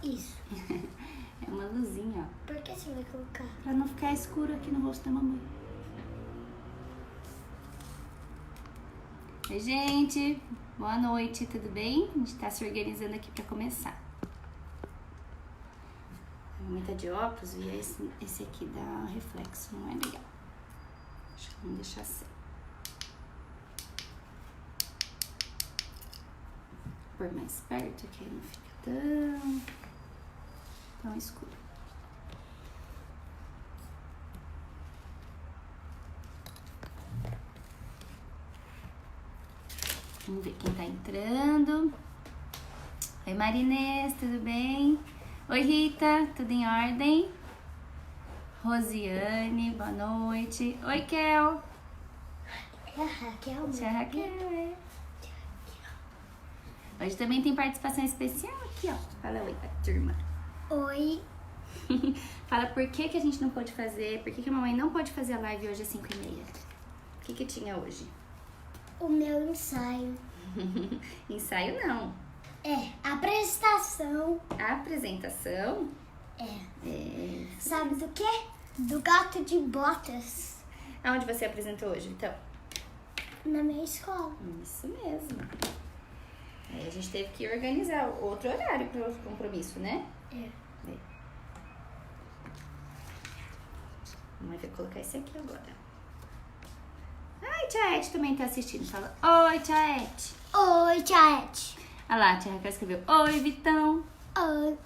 Isso. É uma luzinha, ó. Por que você vai colocar? Pra não ficar escuro aqui no rosto da mamãe. Oi, gente. Boa noite, tudo bem? A gente tá se organizando aqui pra começar. A mamãe tá de óculos e esse aqui dá reflexo, não é legal. Vamos deixar assim. Por mais perto, que aí não fica tão escuro. Vamos ver quem tá entrando. Oi, Marinês, tudo bem? Oi, Rita, tudo em ordem? Rosiane, boa noite. Oi, Kel. É a Raquel. Tia Raquel, é. Hoje também tem participação especial aqui, ó. Fala oi pra turma. Oi. Fala por que a gente não pôde fazer, por que a mamãe não pode fazer a live hoje às 5h30. O que tinha hoje? O meu ensaio. Ensaio não. É, apresentação. A apresentação? É. Sabe do quê? Do gato de botas. Aonde você apresentou hoje, então? Na minha escola. Isso mesmo. Aí a gente teve que organizar outro horário para o compromisso, né? É. Mamãe vai colocar esse aqui agora. Ai, tia Ete também tá assistindo. Fala, oi, tia Ete. Oi, tia Ete. Olha lá, a tia Raquel escreveu, oi, Vitão. Oi.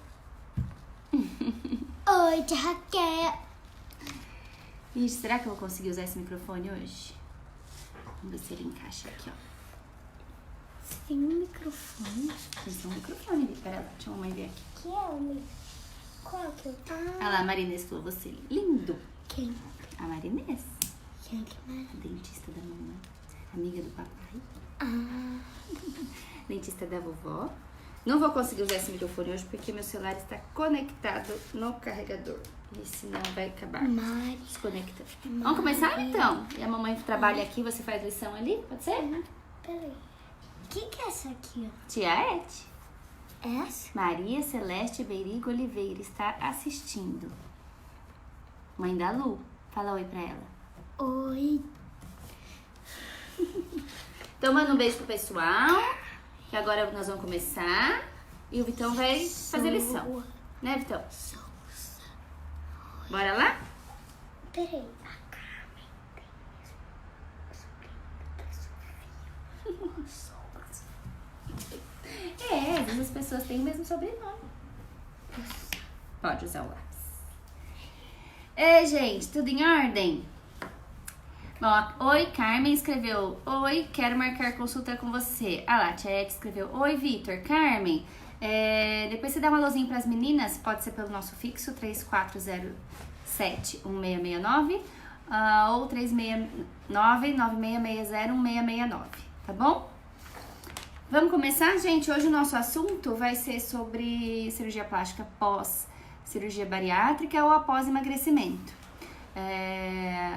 Oi, tia Raquel. Ixi, será que eu vou conseguir usar esse microfone hoje? Vamos ver se ele encaixa aqui, ó. Você tem um microfone? Esse é um microfone ali. Pera lá, deixa a mamãe ver aqui. Que é o microfone? Qual que eu tenho? Olha lá, a Marinês falou, você lindo. Quem? A Marinês, Quem que é? a dentista da mamãe, amiga do papai. Ah. Dentista da vovó. Não vou conseguir usar esse microfone hoje porque meu celular está conectado no carregador. E senão vai acabar desconectando. Vamos começar então? E a mamãe trabalha aqui, você faz lição ali? Pode ser? Peraí. O que é essa aqui, ó? Tia Ete. Essa? Maria Celeste Beirigo Oliveira está assistindo. Mãe da Lu. Fala oi pra ela. Oi. Então manda um beijo pro pessoal. Que agora nós vamos começar. E o Vitão vai fazer lição. Né, Vitão? Bora lá? Peraí. Às vezes as pessoas têm o mesmo sobrenome. Pode usar o lápis. Ei, gente, tudo em ordem? Bom, oi, Carmen escreveu, oi, quero marcar consulta com você. Ah lá, tia Ete escreveu, oi, Vitor, Carmen, depois você dá um alôzinho pras meninas, pode ser pelo nosso fixo, 3407-1669, ou 369-9660-1669, tá bom? Vamos começar, gente? Hoje o nosso assunto vai ser sobre cirurgia plástica pós cirurgia bariátrica ou após emagrecimento.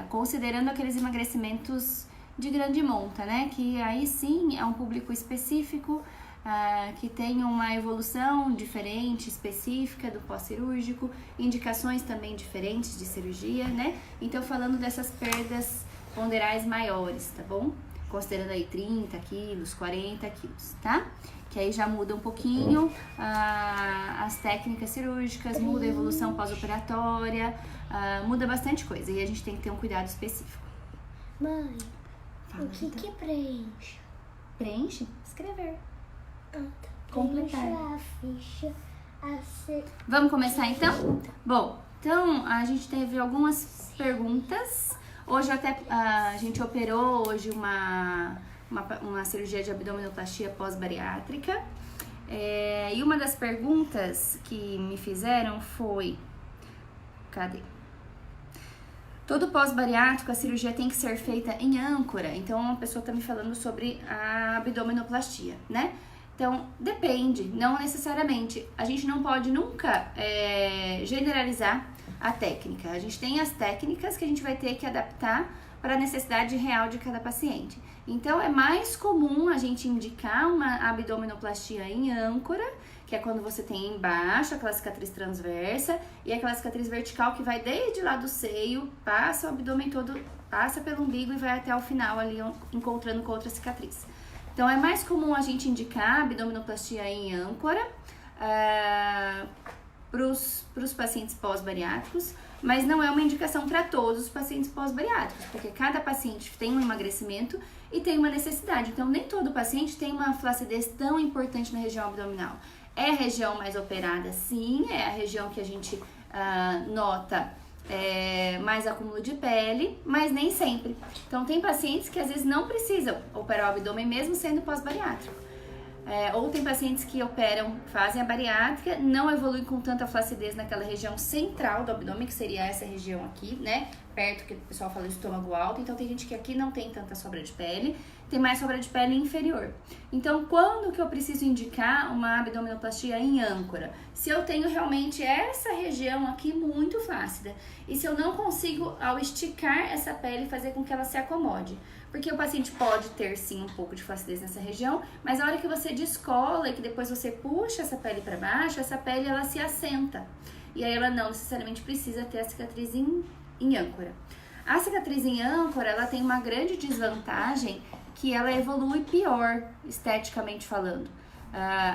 Considerando aqueles emagrecimentos de grande monta, né? Que aí sim é um público específico, que tem uma evolução diferente, específica do pós-cirúrgico, indicações também diferentes de cirurgia, né? Então, falando dessas perdas ponderais maiores, tá bom? Considerando aí 30 quilos, 40 quilos, tá? Que aí já muda um pouquinho as técnicas cirúrgicas, muda a evolução pós-operatória, muda bastante coisa. E a gente tem que ter um cuidado específico. Mãe, Fala, o que então. que preenche? Preenche? Escrever. Tá. Completar. Preenche a ficha Vamos começar então? Bom, então a gente teve algumas perguntas. Hoje a gente operou hoje uma cirurgia de abdominoplastia pós-bariátrica. E uma das perguntas que me fizeram foi... Cadê? Todo pós-bariátrico, a cirurgia tem que ser feita em âncora. Então, uma pessoa está me falando sobre a abdominoplastia, né? Então, depende, não necessariamente. A gente não pode nunca generalizar a técnica. A gente tem as técnicas que a gente vai ter que adaptar para a necessidade real de cada paciente. Então, é mais comum a gente indicar uma abdominoplastia em âncora, que que é quando você tem embaixo aquela cicatriz transversa e aquela cicatriz vertical que vai desde lá do seio, passa o abdômen todo, passa pelo umbigo e vai até o final ali, encontrando com outra cicatriz. Então, é mais comum a gente indicar abdominoplastia em âncora para os pacientes pós-bariátricos, mas não é uma indicação para todos os pacientes pós-bariátricos, porque cada paciente tem um emagrecimento e tem uma necessidade. Então, nem todo paciente tem uma flacidez tão importante na região abdominal. É a região mais operada, sim, é a região que a gente nota mais acúmulo de pele, mas nem sempre. Então, tem pacientes que às vezes não precisam operar o abdômen mesmo sendo pós-bariátrico. Ou tem pacientes que operam, fazem a bariátrica, não evoluem com tanta flacidez naquela região central do abdômen, que seria essa região aqui, né? Perto, que o pessoal fala do estômago alto. Então, tem gente que aqui não tem tanta sobra de pele, tem mais sobra de pele inferior. Então, quando que eu preciso indicar uma abdominoplastia em âncora? Se eu tenho realmente essa região aqui muito flácida e se eu não consigo, ao esticar essa pele, fazer com que ela se acomode. Porque o paciente pode ter, sim, um pouco de flacidez nessa região, mas a hora que você descola e que depois você puxa essa pele para baixo, essa pele, ela se assenta. E aí ela não necessariamente precisa ter a cicatriz em âncora. A cicatriz em âncora, ela tem uma grande desvantagem que ela evolui pior, esteticamente falando.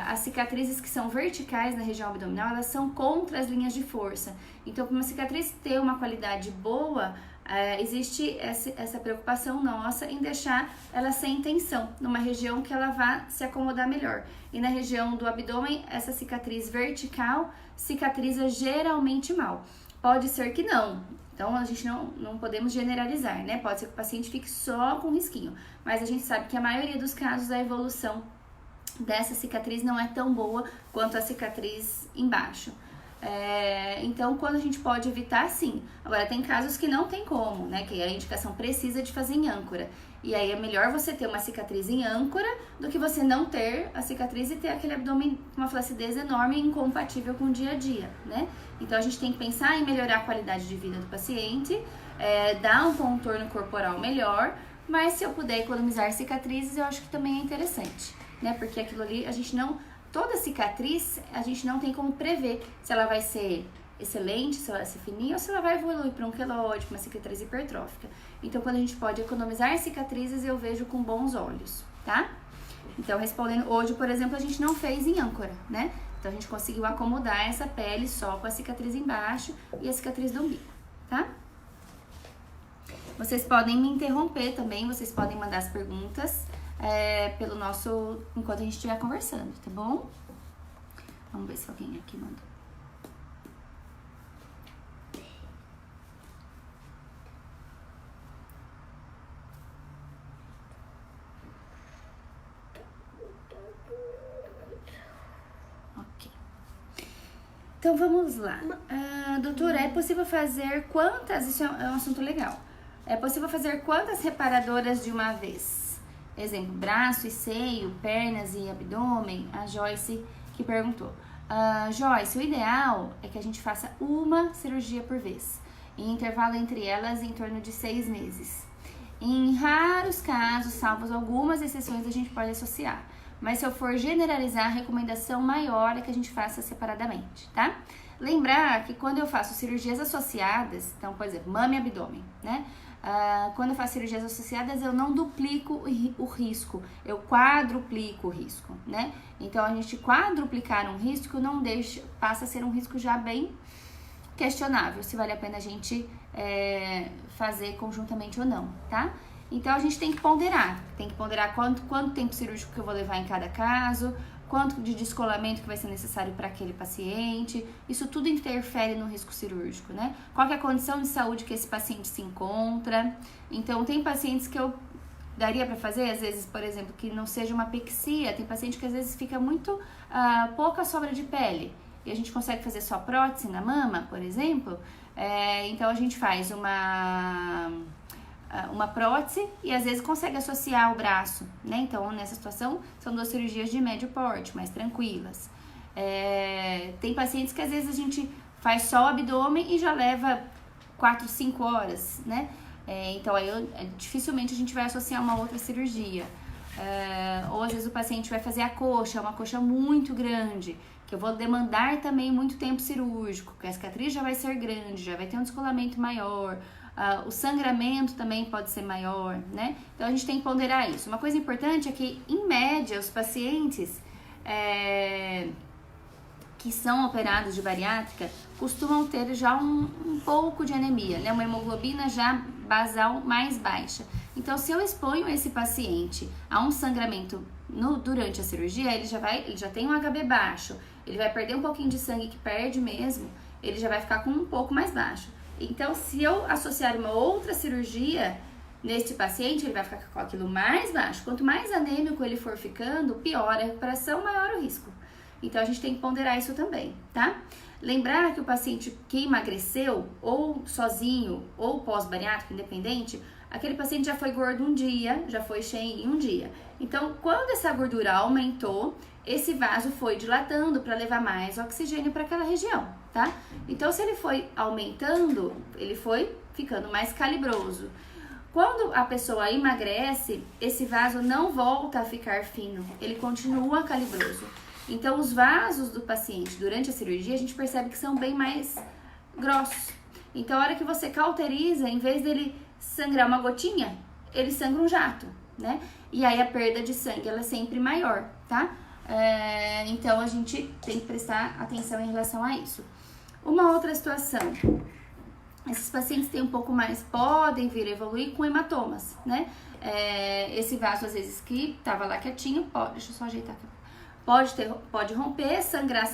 As cicatrizes que são verticais na região abdominal, elas são contra as linhas de força. Então, para uma cicatriz ter uma qualidade boa, existe essa preocupação nossa em deixar ela sem tensão, numa região que ela vá se acomodar melhor. E na região do abdômen, essa cicatriz vertical cicatriza geralmente mal. Pode ser que não. Então, a gente não podemos generalizar, né? Pode ser que o paciente fique só com risquinho. Mas a gente sabe que a maioria dos casos a evolução dessa cicatriz não é tão boa quanto a cicatriz embaixo. Então, quando a gente pode evitar, sim. Agora, tem casos que não tem como, né? Que a indicação precisa de fazer em âncora. E aí, é melhor você ter uma cicatriz em âncora do que você não ter a cicatriz e ter aquele abdômen com uma flacidez enorme e incompatível com o dia a dia, né? Então, a gente tem que pensar em melhorar a qualidade de vida do paciente, dar um contorno corporal melhor, mas se eu puder economizar cicatrizes, eu acho que também é interessante, né? Porque aquilo ali, toda cicatriz, a gente não tem como prever se ela vai ser excelente, se ela vai ser fininha ou se ela vai evoluir para um queloide, uma cicatriz hipertrófica. Então, quando a gente pode economizar cicatrizes, eu vejo com bons olhos, tá? Então, respondendo, hoje, por exemplo, a gente não fez em âncora, né? Então, a gente conseguiu acomodar essa pele só com a cicatriz embaixo e a cicatriz do umbigo, tá? Vocês podem me interromper também, vocês podem mandar as perguntas pelo nosso, enquanto a gente estiver conversando, tá bom? Vamos ver se alguém aqui mandou. Ok. Então vamos lá. Doutora, é possível fazer quantas? Isso é um assunto legal. É possível fazer quantas reparadoras de uma vez? Exemplo, braço e seio, pernas e abdômen. A Joyce que perguntou. Joyce, o ideal é que a gente faça uma cirurgia por vez, em intervalo entre elas em torno de 6 meses. Em raros casos, salvo algumas exceções, a gente pode associar. Mas se eu for generalizar, a recomendação maior é que a gente faça separadamente, tá? Lembrar que quando eu faço cirurgias associadas, então, por exemplo, mama e abdômen, né? Quando eu faço cirurgias associadas, eu não duplico o risco, eu quadruplico o risco, né? Então, a gente quadruplicar um risco passa a ser um risco já bem questionável, se vale a pena a gente fazer conjuntamente ou não, tá? Então, a gente tem que ponderar quanto tempo cirúrgico que eu vou levar em cada caso, quanto de descolamento que vai ser necessário para aquele paciente. Isso tudo interfere no risco cirúrgico, né? Qual que é a condição de saúde que esse paciente se encontra. Então, tem pacientes que eu daria para fazer, às vezes, por exemplo, que não seja uma pexia. Tem paciente que às vezes fica muito pouca sobra de pele e a gente consegue fazer só prótese na mama, por exemplo. Então, a gente faz uma prótese e às vezes consegue associar o braço, né? Então, nessa situação, são 2 cirurgias de médio porte, mais tranquilas. Tem pacientes que às vezes a gente faz só o abdômen e já leva 4, 5 horas, né? Então, aí dificilmente a gente vai associar uma outra cirurgia. Ou às vezes o paciente vai fazer a coxa, uma coxa muito grande. que eu vou demandar também muito tempo cirúrgico, que a cicatriz já vai ser grande, já vai ter um descolamento maior, o sangramento também pode ser maior, né? Então a gente tem que ponderar isso. Uma coisa importante é que, em média, os pacientes que são operados de bariátrica costumam ter já um pouco de anemia, né? Uma hemoglobina já basal mais baixa. Então, se eu exponho esse paciente a um sangramento durante a cirurgia, ele já tem um HB baixo, ele vai perder um pouquinho de sangue, que perde mesmo, ele já vai ficar com um pouco mais baixo. Então, se eu associar uma outra cirurgia neste paciente, ele vai ficar com aquilo mais baixo. Quanto mais anêmico ele for ficando, pior a recuperação, maior o risco. Então, a gente tem que ponderar isso também, tá? Lembrar que o paciente que emagreceu, ou sozinho, ou pós-bariátrico, independente, aquele paciente já foi gordo um dia, já foi cheio em um dia. Então, quando essa gordura aumentou, esse vaso foi dilatando para levar mais oxigênio para aquela região, tá? Então, se ele foi aumentando, ele foi ficando mais calibroso. Quando a pessoa emagrece, esse vaso não volta a ficar fino, ele continua calibroso. Então, os vasos do paciente durante a cirurgia, a gente percebe que são bem mais grossos. Então, a hora que você cauteriza, em vez dele sangrar uma gotinha, ele sangra um jato, né? E aí a perda de sangue, ela é sempre maior, tá? Então, a gente tem que prestar atenção em relação a isso. Uma outra situação, esses pacientes têm um pouco mais, podem vir a evoluir com hematomas, né? Esse vaso, às vezes, que estava lá quietinho, deixa eu só ajeitar aqui. Pode romper, sangrar,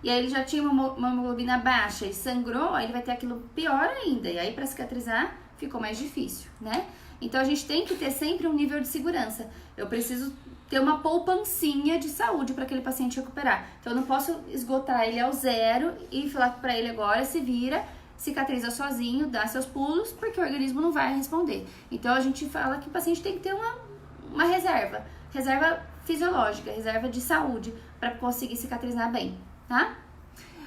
e aí ele já tinha uma hemoglobina baixa e sangrou, aí ele vai ter aquilo pior ainda, e aí para cicatrizar ficou mais difícil, né? Então a gente tem que ter sempre um nível de segurança. Eu preciso ter uma poupancinha de saúde para aquele paciente recuperar. Então eu não posso esgotar ele ao zero e falar para ele agora se vira, cicatriza sozinho, dá seus pulos, porque o organismo não vai responder. Então a gente fala que o paciente tem que ter uma reserva fisiológica, reserva de saúde, para conseguir cicatrizar bem, tá?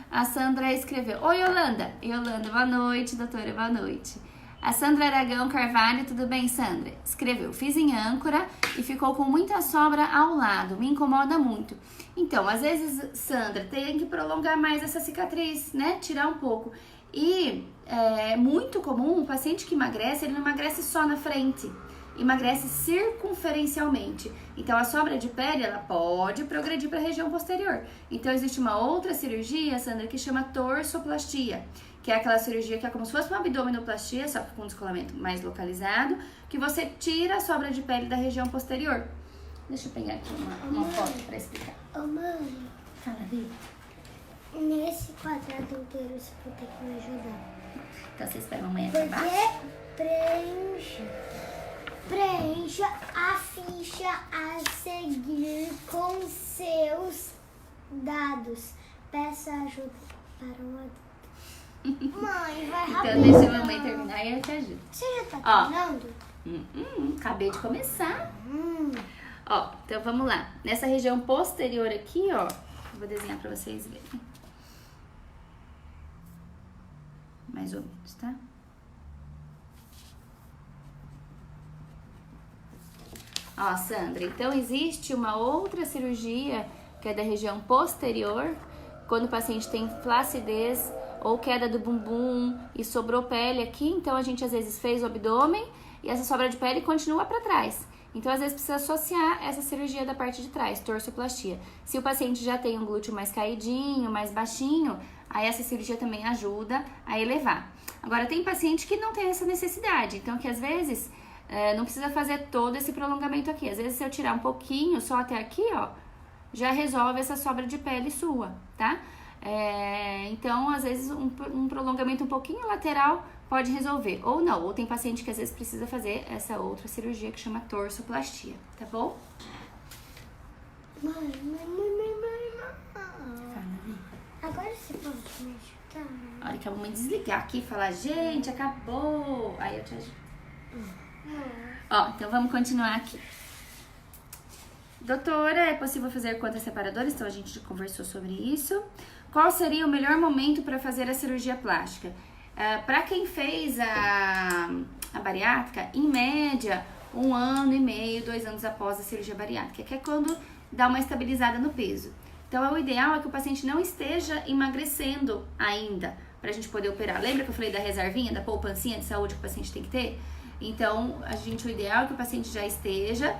A Sandra escreveu: Oi, Yolanda. Yolanda, boa noite, doutora, boa noite. A Sandra Aragão Carvalho, tudo bem, Sandra? Escreveu: fiz em âncora e ficou com muita sobra ao lado, me incomoda muito. Então, às vezes, Sandra, tem que prolongar mais essa cicatriz, né? Tirar um pouco. E é muito comum, o paciente que emagrece, ele não emagrece só na frente, emagrece circunferencialmente. Então, a sobra de pele, ela pode progredir para a região posterior. Então, existe uma outra cirurgia, Sandra, que chama torsoplastia, que é aquela cirurgia que é como se fosse uma abdominoplastia, só que com um descolamento mais localizado, que você tira a sobra de pele da região posterior. Deixa eu pegar aqui uma foto para explicar. Ô, mãe, Fala, Vivi. nesse quadrado inteiro você vai ter que me ajudar. Então, você espera a mamãe acabar. Porque preencha a ficha a seguir com seus dados. Peça ajuda para um adulto. Mãe, vai rápido. Então, deixa a mamãe terminar e eu te ajudo. Você já tá terminando? Acabei de começar. Ó, então vamos lá. Nessa região posterior aqui, ó, eu vou desenhar pra vocês verem. Mais ou menos, tá? Ó, Sandra, então existe uma outra cirurgia que é da região posterior, quando o paciente tem flacidez ou queda do bumbum e sobrou pele aqui, então a gente às vezes fez o abdômen e essa sobra de pele continua para trás. Então às vezes precisa associar essa cirurgia da parte de trás, torsoplastia. Se o paciente já tem um glúteo mais caidinho, mais baixinho, aí essa cirurgia também ajuda a elevar. Agora tem paciente que não tem essa necessidade, então que às vezes não precisa fazer todo esse prolongamento aqui. Às vezes se eu tirar um pouquinho, só até aqui, ó, já resolve essa sobra de pele sua, tá? Então, às vezes, um prolongamento um pouquinho lateral pode resolver. Ou não, ou tem paciente que às vezes precisa fazer essa outra cirurgia que chama torsoplastia, tá bom? Mãe. Agora você pode me ajudar? A hora que a mamãe desligar aqui e falar, gente, acabou. Aí eu te ajudo. Ó, então vamos continuar aqui. Doutora, é possível fazer contas separadoras? Então a gente já conversou sobre isso. Qual seria o melhor momento para fazer a cirurgia plástica? Para quem fez a bariátrica, em média, 1 ano e meio, 2 anos após a cirurgia bariátrica, que é quando dá uma estabilizada no peso. Então, o ideal é que o paciente não esteja emagrecendo ainda, para a gente poder operar. Lembra que eu falei da reservinha, da poupancinha de saúde que o paciente tem que ter? Então, o ideal é que o paciente já esteja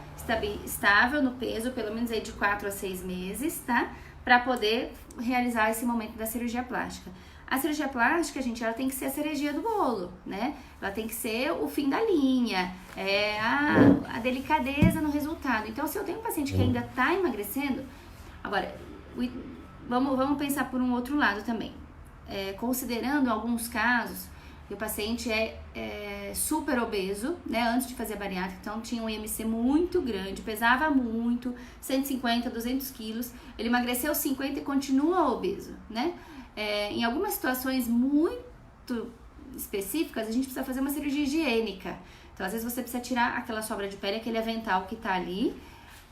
estável no peso, pelo menos aí de 4 a 6 meses, tá? Para poder realizar esse momento da cirurgia plástica. A cirurgia plástica, gente, ela tem que ser a cerejinha do bolo, né? Ela tem que ser o fim da linha, a delicadeza no resultado. Então, se eu tenho um paciente que ainda tá emagrecendo, agora, vamos pensar por um outro lado também. Considerando alguns casos, que o paciente é super obeso, né, antes de fazer a bariátrica, então tinha um IMC muito grande, pesava muito, 150, 200 quilos, ele emagreceu 50 e continua obeso, né? Em algumas situações muito específicas, a gente precisa fazer uma cirurgia higiênica. Então, às vezes você precisa tirar aquela sobra de pele, aquele avental que tá ali,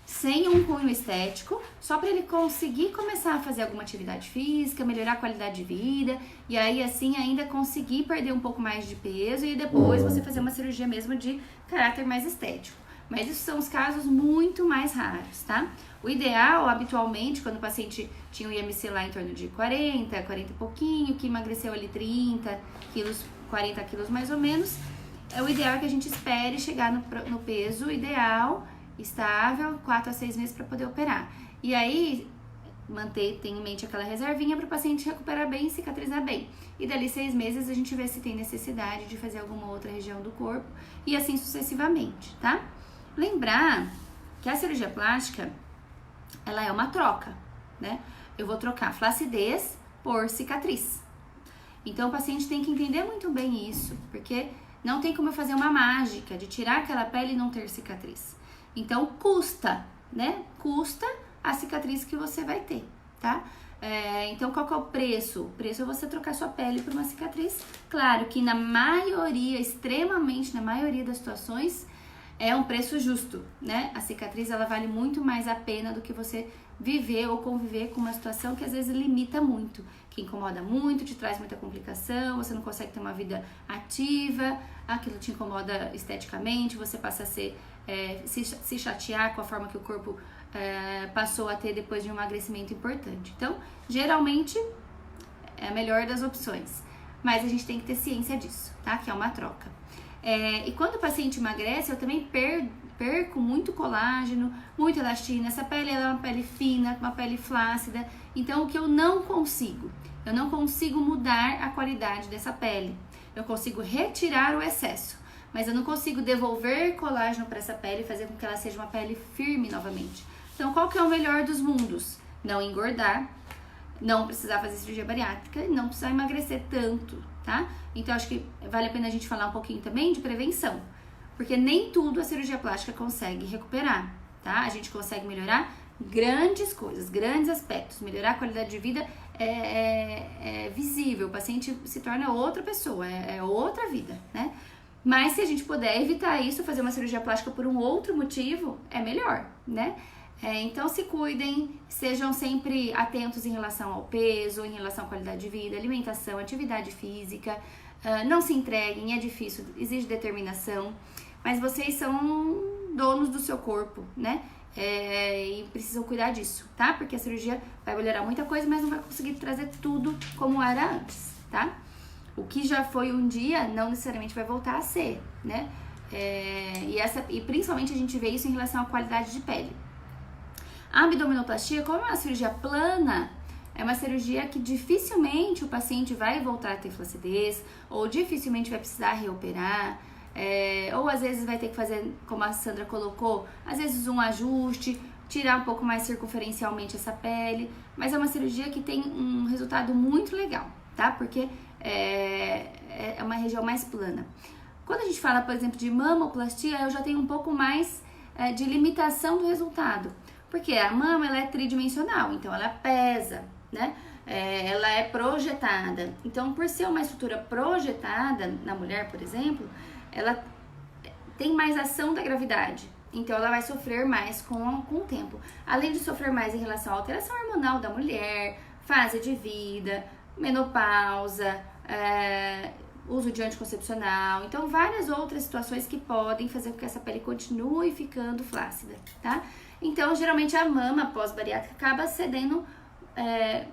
sem um cunho estético, só para ele conseguir começar a fazer alguma atividade física, melhorar a qualidade de vida, e aí assim ainda conseguir perder um pouco mais de peso e depois você fazer uma cirurgia mesmo de caráter mais estético. Mas isso são os casos muito mais raros, tá? O ideal, habitualmente, quando o paciente tinha um IMC lá em torno de 40 e pouquinho, que emagreceu ali 30 quilos, 40 quilos mais ou menos, o ideal é que a gente espere chegar no peso ideal, estável, 4 a 6 meses para poder operar. E aí, tem em mente aquela reservinha para o paciente recuperar bem e cicatrizar bem. E dali 6 meses a gente vê se tem necessidade de fazer alguma outra região do corpo e assim sucessivamente, tá? Lembrar que a cirurgia plástica, ela é uma troca, né? Eu vou trocar flacidez por cicatriz. Então o paciente tem que entender muito bem isso, porque não tem como eu fazer uma mágica de tirar aquela pele e não ter cicatriz. Então custa, né? Custa a cicatriz que você vai ter, tá? Então qual que é o preço? O preço é você trocar sua pele por uma cicatriz. Claro que na maioria, extremamente na maioria das situações, é um preço justo, né? A cicatriz, ela vale muito mais a pena do que você viver ou conviver com uma situação que às vezes limita muito, que incomoda muito, te traz muita complicação, você não consegue ter uma vida ativa, aquilo te incomoda esteticamente, você passa a se chatear com a forma que o corpo passou a ter depois de um emagrecimento importante. Então, geralmente, é a melhor das opções, mas a gente tem que ter ciência disso, tá? Que é uma troca. E quando o paciente emagrece, eu também perco muito colágeno, muita elastina. Essa pele ela é uma pele fina, uma pele flácida. Então, o que eu não consigo mudar a qualidade dessa pele. Eu consigo retirar o excesso, mas eu não consigo devolver colágeno para essa pele e fazer com que ela seja uma pele firme novamente. Então, qual que é o melhor dos mundos? Não engordar, não precisar fazer cirurgia bariátrica e não precisar emagrecer tanto, tá? Então, acho que vale a pena a gente falar um pouquinho também de prevenção, porque nem tudo a cirurgia plástica consegue recuperar, tá? A gente consegue melhorar grandes coisas, grandes aspectos. Melhorar a qualidade de vida é visível, o paciente se torna outra pessoa, é outra vida, né? Mas se a gente puder evitar isso, fazer uma cirurgia plástica por um outro motivo, é melhor, né? Então se cuidem, sejam sempre atentos em relação ao peso, em relação à qualidade de vida, alimentação, atividade física, não se entreguem, é difícil, exige determinação, mas vocês são donos do seu corpo, né? E precisam cuidar disso, tá? Porque a cirurgia vai melhorar muita coisa, mas não vai conseguir trazer tudo como era antes, tá? O que já foi um dia, não necessariamente vai voltar a ser, né? E principalmente a gente vê isso em relação à qualidade de pele. A abdominoplastia, como é uma cirurgia plana, é uma cirurgia que dificilmente o paciente vai voltar a ter flacidez, ou dificilmente vai precisar reoperar, ou às vezes vai ter que fazer, como a Sandra colocou, às vezes um ajuste, tirar um pouco mais circunferencialmente essa pele, mas é uma cirurgia que tem um resultado muito legal, tá? Porque é uma região mais plana. Quando a gente fala, por exemplo, de mamoplastia, eu já tenho um pouco mais de limitação do resultado, porque a mama ela é tridimensional, então ela pesa, né? Ela é projetada. Então, por ser uma estrutura projetada na mulher, por exemplo, ela tem mais ação da gravidade. Então, ela vai sofrer mais com o tempo. Além de sofrer mais em relação à alteração hormonal da mulher, fase de vida, menopausa, uso de anticoncepcional. Então, várias outras situações que podem fazer com que essa pele continue ficando flácida, tá? Então, geralmente a mama pós-bariátrica acaba cedendo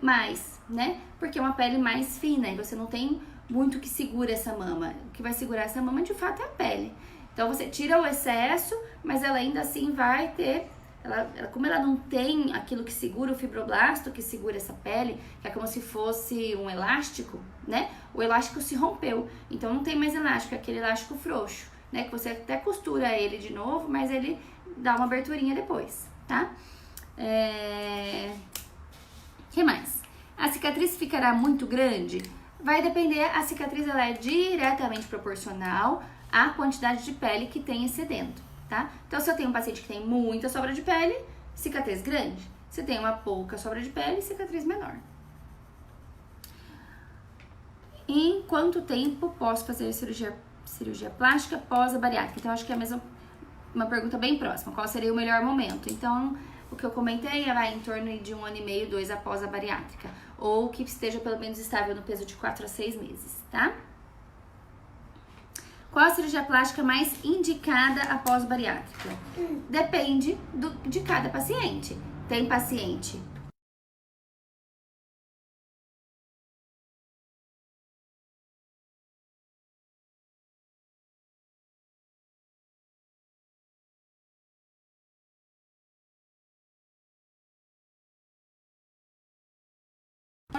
mais, né? Porque é uma pele mais fina e você não tem muito que segura essa mama. O que vai segurar essa mama, de fato, é a pele. Então, você tira o excesso, mas ela ainda assim vai ter... como ela não tem aquilo que segura, o fibroblasto que segura essa pele, que é como se fosse um elástico, né? O elástico se rompeu, então não tem mais elástico, é aquele elástico frouxo, né? Que você até costura ele de novo, mas ele dá uma aberturinha depois, tá? Que mais? A cicatriz ficará muito grande? Vai depender, a cicatriz ela é diretamente proporcional à quantidade de pele que tem excedendo, tá? Então, se eu tenho um paciente que tem muita sobra de pele, cicatriz grande. Se tem uma pouca sobra de pele, cicatriz menor. Em quanto tempo posso fazer cirurgia plástica pós a bariátrica? Então, acho que é uma pergunta bem próxima. Qual seria o melhor momento? Então, o que eu comentei vai em torno de 1 ano e meio, 2 após a bariátrica. Ou que esteja pelo menos estável no peso de 4 a 6 meses, tá? Qual a cirurgia plástica mais indicada após bariátrica? Depende de cada paciente. Tem paciente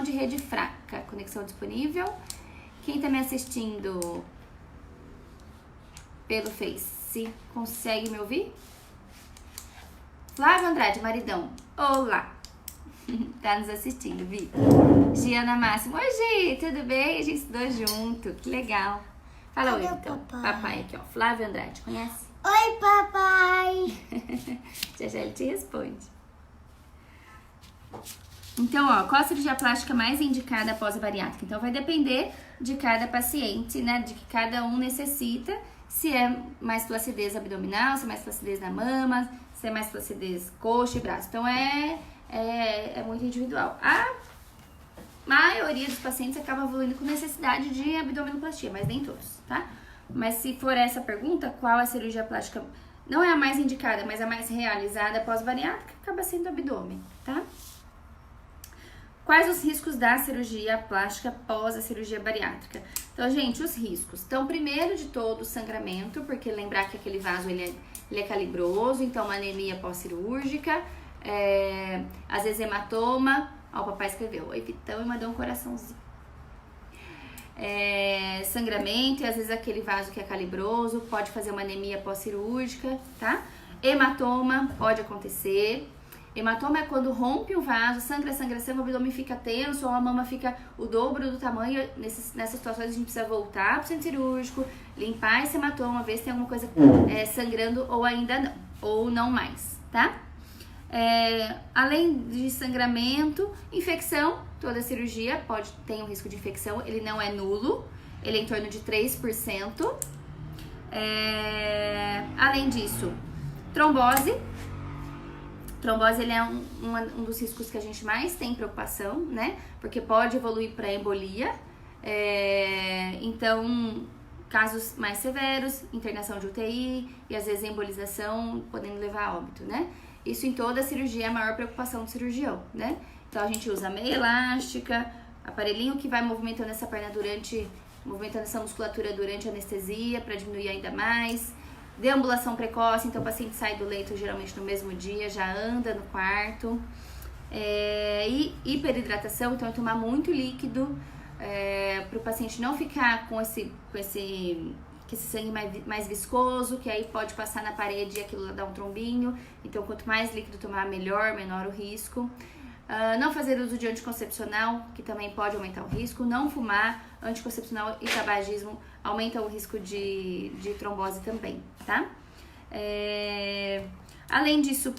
de rede fraca, conexão disponível. Quem tá me assistindo pelo Face, consegue me ouvir? Flávio Andrade, maridão, olá! Tá nos assistindo, Vi. Giana Máximo, oi Gi, tudo bem? A gente estudou junto, que legal. Fala oi então, papai aqui ó, Flávio Andrade, conhece? Oi, papai! Já ele te responde. Então, ó, qual a cirurgia plástica mais indicada após a bariátrica? Então, vai depender de cada paciente, né? De que cada um necessita. Se é mais flacidez abdominal, se é mais flacidez na mama, se é mais flacidez coxa e braço. Então, é muito individual. A maioria dos pacientes acaba evoluindo com necessidade de abdominoplastia, mas nem todos, tá? Mas se for essa pergunta, qual a cirurgia plástica não é a mais indicada, mas a mais realizada após bariátrica, acaba sendo o abdômen, tá? Quais os riscos da cirurgia plástica após a cirurgia bariátrica? Então, gente, os riscos. Então, primeiro de todo, o sangramento, porque lembrar que aquele vaso ele é calibroso, então uma anemia pós-cirúrgica, às vezes hematoma. Ó, o papai escreveu, oi Vitão, e mandou um coraçãozinho. Sangramento, e às vezes aquele vaso que é calibroso, pode fazer uma anemia pós-cirúrgica, tá? Hematoma, pode acontecer. Hematoma é quando rompe o vaso, sangra, o abdômen fica tenso, ou a mama fica o dobro do tamanho. Nessas situações a gente precisa voltar para o centro cirúrgico, limpar esse hematoma, ver se tem alguma coisa sangrando ou ainda não, ou não mais, tá? Além de sangramento, infecção, toda cirurgia tem um risco de infecção, ele não é nulo, ele é em torno de 3%. Além disso, trombose. Trombose ele é um dos riscos que a gente mais tem preocupação, né? Porque pode evoluir para embolia. Então, casos mais severos, internação de UTI e às vezes embolização, podendo levar a óbito, né? Isso em toda a cirurgia é a maior preocupação do cirurgião, né? Então, a gente usa meia elástica, aparelhinho que vai movimentando essa perna movimentando essa musculatura durante a anestesia para diminuir ainda mais. Deambulação precoce, então o paciente sai do leito geralmente no mesmo dia, já anda no quarto. E hiperidratação, então é tomar muito líquido para o paciente não ficar com esse sangue mais viscoso, que aí pode passar na parede e aquilo dá um trombinho. Então quanto mais líquido tomar, melhor, menor o risco. Não fazer uso de anticoncepcional, que também pode aumentar o risco. Não fumar, anticoncepcional e tabagismo aumenta o risco de trombose também, tá? Além disso,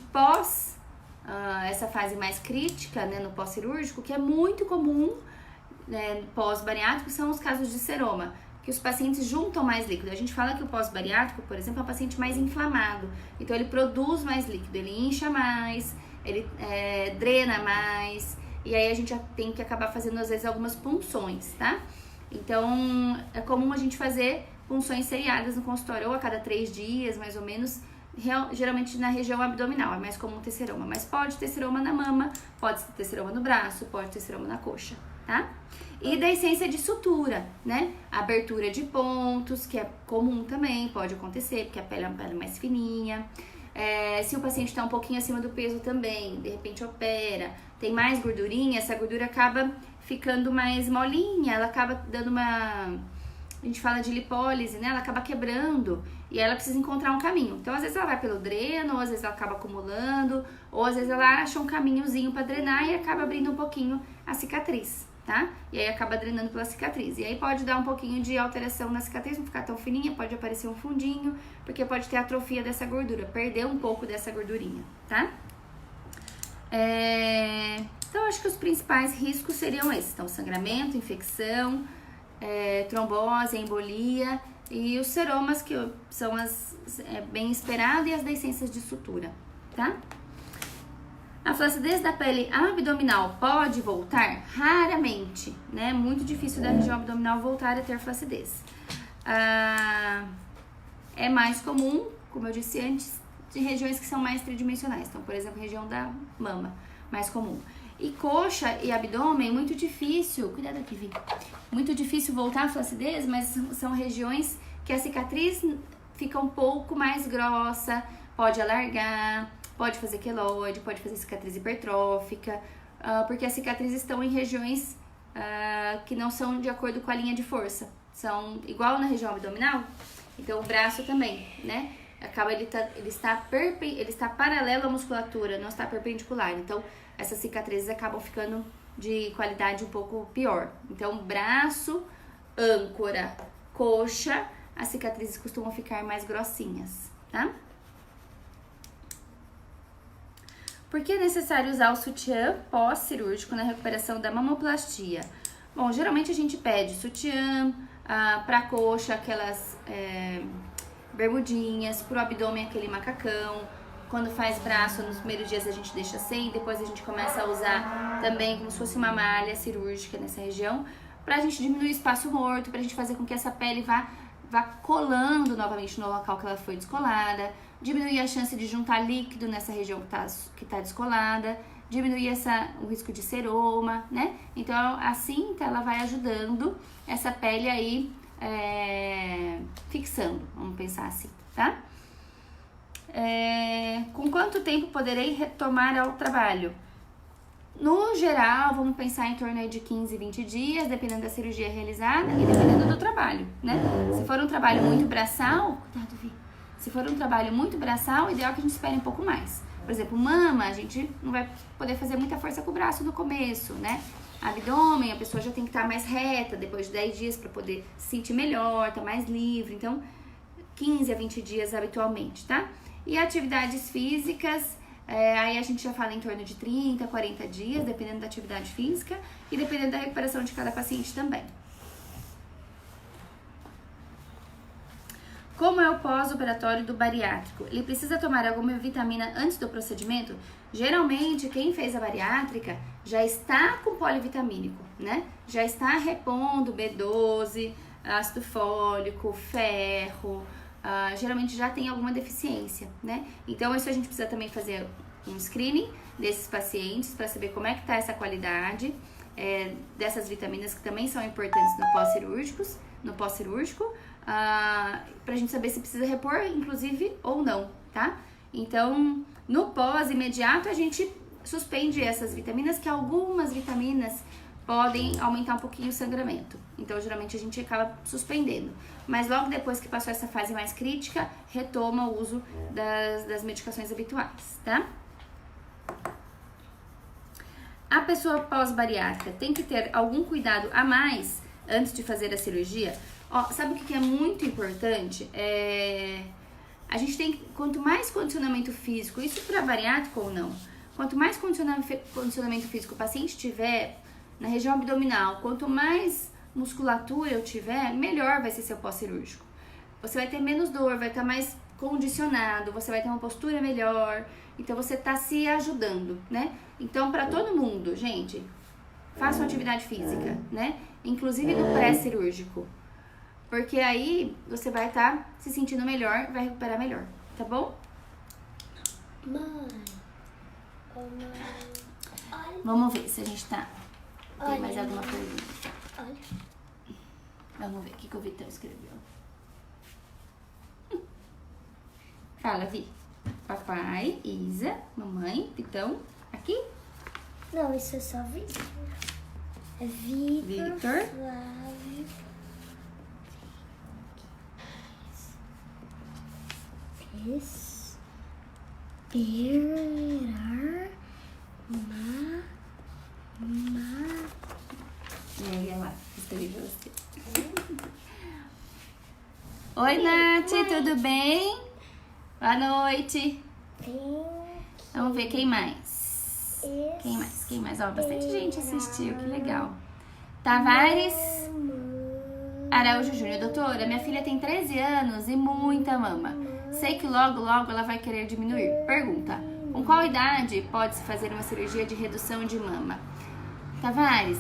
essa fase mais crítica, né, no pós-cirúrgico, que é muito comum, né, pós-bariátrico, são os casos de seroma, que os pacientes juntam mais líquido. A gente fala que o pós-bariátrico, por exemplo, é um paciente mais inflamado, então ele produz mais líquido, ele incha mais, ele drena mais, e aí a gente tem que acabar fazendo às vezes algumas punções, tá? Então é comum a gente fazer punções seriadas no consultório, ou a cada 3 dias, mais ou menos, geralmente na região abdominal, é mais comum ter seroma, mas pode ter seroma na mama, pode ter seroma no braço, pode ter seroma na coxa, tá? E deiscência de sutura, né? Abertura de pontos, que é comum também, pode acontecer, porque a pele é uma pele mais fininha. Se o paciente está um pouquinho acima do peso também, de repente opera, tem mais gordurinha, essa gordura acaba ficando mais molinha, ela acaba dando uma... A gente fala de lipólise, né? Ela acaba quebrando e aí ela precisa encontrar um caminho. Então, às vezes ela vai pelo dreno, ou às vezes ela acaba acumulando, ou às vezes ela acha um caminhozinho para drenar e acaba abrindo um pouquinho a cicatriz, tá? E aí acaba drenando pela cicatriz. E aí pode dar um pouquinho de alteração na cicatriz, não ficar tão fininha, pode aparecer um fundinho, porque pode ter atrofia dessa gordura, perder um pouco dessa gordurinha, tá? Então, acho que os principais riscos seriam esses. Então, sangramento, infecção, trombose, embolia e os seromas, que são as bem esperado, e as deiscências de sutura, tá? A flacidez da pele abdominal pode voltar? Raramente, né? Muito difícil da região abdominal voltar a ter flacidez. É mais comum, como eu disse antes, de regiões que são mais tridimensionais. Então, por exemplo, região da mama, mais comum. E coxa e abdômen, muito difícil, cuidado aqui, Vi, muito difícil voltar à flacidez, mas são regiões que a cicatriz fica um pouco mais grossa, pode alargar, pode fazer queloide, pode fazer cicatriz hipertrófica, porque as cicatrizes estão em regiões que não são de acordo com a linha de força, são igual na região abdominal, então o braço também, né? Ele está paralelo à musculatura, não está perpendicular, então essas cicatrizes acabam ficando de qualidade um pouco pior. Então, braço, âncora, coxa, as cicatrizes costumam ficar mais grossinhas, tá? Por que é necessário usar o sutiã pós-cirúrgico na recuperação da mamoplastia? Bom, geralmente a gente pede sutiã para coxa, aquelas bermudinhas, pro abdômen aquele macacão. Quando faz braço, nos primeiros dias a gente deixa sem, depois a gente começa a usar também como se fosse uma malha cirúrgica nessa região, pra gente diminuir o espaço morto, pra gente fazer com que essa pele vá colando novamente no local que ela foi descolada, diminuir a chance de juntar líquido nessa região que tá descolada, diminuir o risco de seroma, né? Então, a cinta, ela vai ajudando essa pele aí fixando, vamos pensar assim, tá? Com quanto tempo poderei retomar ao trabalho? No geral, vamos pensar em torno aí de 15, 20 dias, dependendo da cirurgia realizada e dependendo do trabalho, né? Se for um trabalho muito braçal, cuidado, Vi. Se for um trabalho muito braçal, o ideal é que a gente espere um pouco mais. Por exemplo, mama, a gente não vai poder fazer muita força com o braço no começo, né? Abdômen, a pessoa já tem que estar mais reta depois de 10 dias para poder se sentir melhor, tá mais livre. Então, 15 a 20 dias habitualmente, tá? E atividades físicas, aí a gente já fala em torno de 30, 40 dias, dependendo da atividade física e dependendo da recuperação de cada paciente também. Como é o pós-operatório do bariátrico? Ele precisa tomar alguma vitamina antes do procedimento? Geralmente, quem fez a bariátrica já está com polivitamínico, né? Já está repondo B12, ácido fólico, ferro, geralmente já tem alguma deficiência, né? Então, isso a gente precisa também fazer um screening desses pacientes para saber como é que tá essa qualidade dessas vitaminas que também são importantes no pós-cirúrgico, pra gente saber se precisa repor, inclusive, ou não, tá? Então, no pós-imediato, a gente suspende essas vitaminas, que algumas vitaminas podem aumentar um pouquinho o sangramento. Então, geralmente, a gente acaba suspendendo. Mas logo depois que passou essa fase mais crítica, retoma o uso das medicações habituais, tá? A pessoa pós-bariátrica tem que ter algum cuidado a mais antes de fazer a cirurgia? Sabe o que é muito importante? A gente tem, quanto mais condicionamento físico, isso para bariátrico ou não, quanto mais condicionamento físico o paciente tiver na região abdominal, quanto mais musculatura eu tiver, melhor vai ser seu pós-cirúrgico. Você vai ter menos dor, vai estar mais condicionado, você vai ter uma postura melhor, então você tá se ajudando, né? Então, para todo mundo, gente, façam atividade física, né? Inclusive no pré-cirúrgico, porque aí você vai estar se sentindo melhor, vai recuperar melhor, tá bom? Mãe. Ô, mãe. Olha. Vamos ver se a gente tá... Tem Olha, mais alguma mãe. pergunta. Olha. Vamos ver o que o Vitão escreveu. Fala, Vi. Papai, Isa, mamãe, Vitão. Aqui? Não, isso é só Victor. É Victor. Victor. Flávio. Esperar. E aí, ela escreveu você. Oi, Nath, tudo bem? Boa noite. Vamos ver quem mais. Quem mais? Ó, bastante gente assistiu, que legal. Tavares Araújo Júnior. Doutora, minha filha tem 13 anos e muita mama. Sei que logo ela vai querer diminuir. Pergunta, com qual idade pode-se fazer uma cirurgia de redução de mama? Tavares,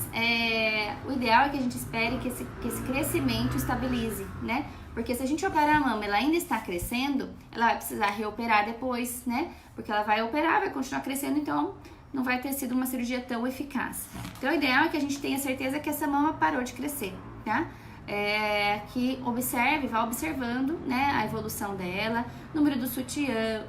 o ideal é que a gente espere que esse crescimento estabilize, né? Porque se a gente operar a mama, ela ainda está crescendo, ela vai precisar reoperar depois, né? Porque ela vai operar, vai continuar crescendo, então não vai ter sido uma cirurgia tão eficaz. Então o ideal é que a gente tenha certeza que essa mama parou de crescer, tá? Que vá observando, né, a evolução dela, número do sutiã,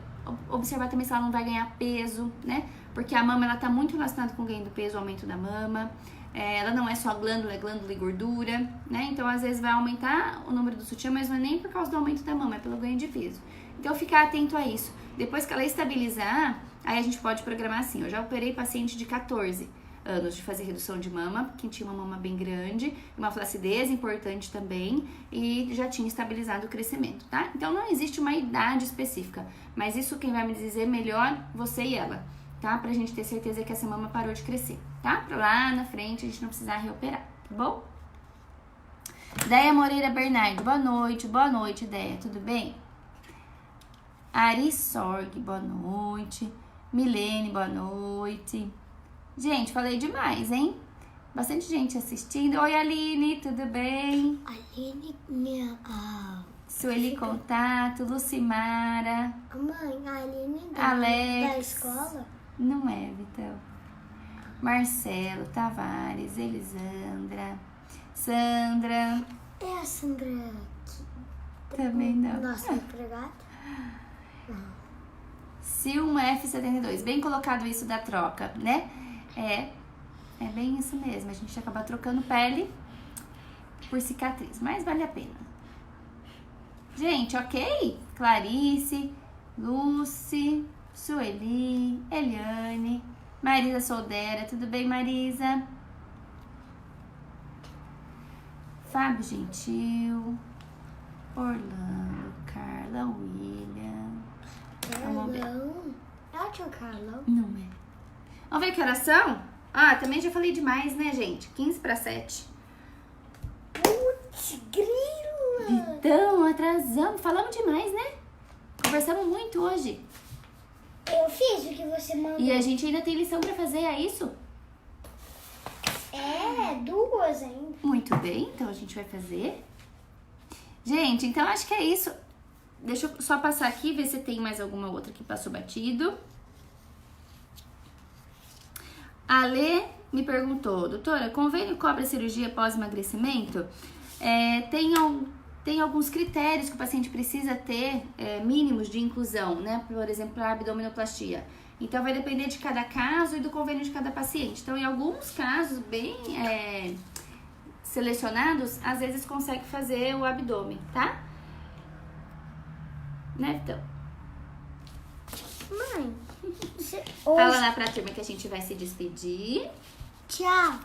observar também se ela não vai ganhar peso, né? Porque a mama, ela tá muito relacionada com o ganho do peso, o aumento da mama. Ela não é só glândula, é glândula e gordura, né? Então, às vezes vai aumentar o número do sutiã, mas não é nem por causa do aumento da mama, é pelo ganho de peso. Então, ficar atento a isso. Depois que ela estabilizar, aí a gente pode programar assim. Eu já operei paciente de 14 anos de fazer redução de mama, que tinha uma mama bem grande, uma flacidez importante também, e já tinha estabilizado o crescimento, tá? Então, não existe uma idade específica, mas isso quem vai me dizer melhor, você e ela, tá? Pra gente ter certeza que essa mama parou de crescer, tá? Pra lá na frente a gente não precisar reoperar, tá bom? Deia Moreira Bernardo, boa noite, Deia, tudo bem? Ari Sorg, boa noite. Milene, boa noite. Gente, falei demais, hein? Bastante gente assistindo. Oi, Aline, tudo bem? Aline, Sueli Contato, Lucimara. Mãe, a Aline Alex. da escola? Não é, Vitão. Marcelo, Tavares, Elisandra, Sandra. É a Sandra Também não. nossa empregada? Silma F72. Bem colocado isso da troca, né? É bem isso mesmo. A gente acaba trocando pele por cicatriz, mas vale a pena. Gente, ok? Clarice, Lucy, Sueli, Eliane, Marisa Soldera. Tudo bem, Marisa? Fábio Gentil, Orlando, Carla, William. Vamos ver. É o tio Carlão? Não é. Vamos ver que horas são? Ah, também já falei demais, né, gente? 15:07. Putz, grila! Então, atrasamos. Falamos demais, né? Conversamos muito hoje. Eu fiz o que você mandou. E a gente ainda tem lição pra fazer, é isso? Duas ainda. Muito bem, então a gente vai fazer. Gente, então acho que é isso. Deixa eu só passar aqui, ver se tem mais alguma outra que passou batido. A Lê me perguntou, doutora, convênio cobra cirurgia pós-emagrecimento? Tem alguns critérios que o paciente precisa ter, mínimos de inclusão, né? Por exemplo, a abdominoplastia. Então, vai depender de cada caso e do convênio de cada paciente. Então, em alguns casos bem selecionados, às vezes consegue fazer o abdômen, tá? Né, Vitão? Mãe, Fala lá pra turma que a gente vai se despedir. Tchau.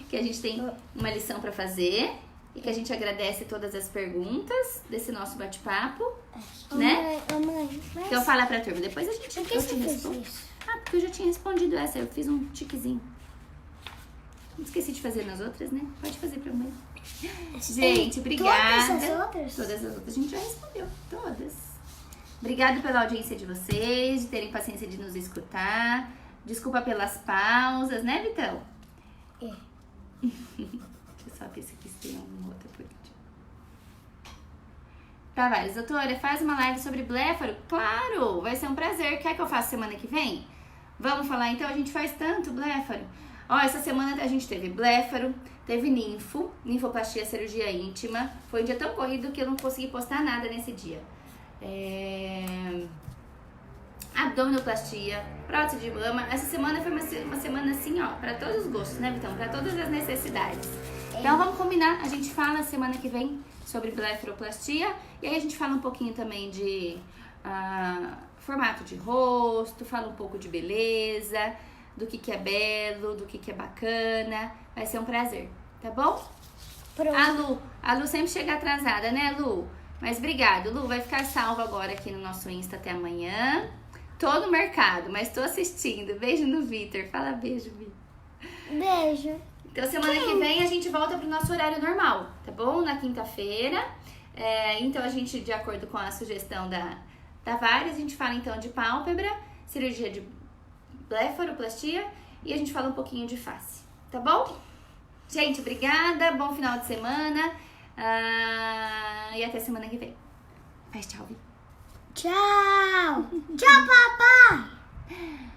Que a gente tem uma lição pra fazer. E que a gente agradece todas as perguntas desse nosso bate-papo, né? Mãe, mas... Então fala pra turma, depois a gente... Por que você fez isso? Ah, porque eu já tinha respondido essa, eu fiz um tiquezinho. Não esqueci de fazer nas outras, né? Pode fazer pra mãe. Gente, obrigada. Todas as outras? Todas as outras a gente já respondeu, todas. Obrigada pela audiência de vocês, de terem paciência de nos escutar. Desculpa pelas pausas, né, Vitão? É. Deixa eu só ver se aqui tem alguma outra por aqui. Tavares, doutora, faz uma live sobre blefaro? Claro, vai ser um prazer. Quer que eu faça semana que vem? Vamos falar então? A gente faz tanto blefaro. Ó, essa semana a gente teve blefaro, teve ninfoplastia, cirurgia íntima. Foi um dia tão corrido que eu não consegui postar nada nesse dia. Abdominoplastia, prótese de mama. Essa semana foi uma semana assim, ó, pra todos os gostos, né, Vitão? Pra todas as necessidades. Então vamos combinar, a gente fala semana que vem sobre blefaroplastia e aí a gente fala um pouquinho também de formato de rosto, fala um pouco de beleza, do que é belo, do que é bacana. Vai ser um prazer, tá bom? Pronto. A Lu sempre chega atrasada, né, Lu? Mas obrigado, Lu. Vai ficar salvo agora aqui no nosso Insta até amanhã. Tô no mercado, mas tô assistindo. Beijo no Vitor. Fala beijo, Vi. Beijo. Então, semana que vem a gente volta pro nosso horário normal, tá bom? Na quinta-feira. Então, a gente, de acordo com a sugestão da Tavares, a gente fala então de pálpebra, cirurgia de blefaroplastia e a gente fala um pouquinho de face, tá bom? Gente, obrigada. Bom final de semana. E até semana que vem. Faz tchau, Vi. Tchau. Tchau, papai.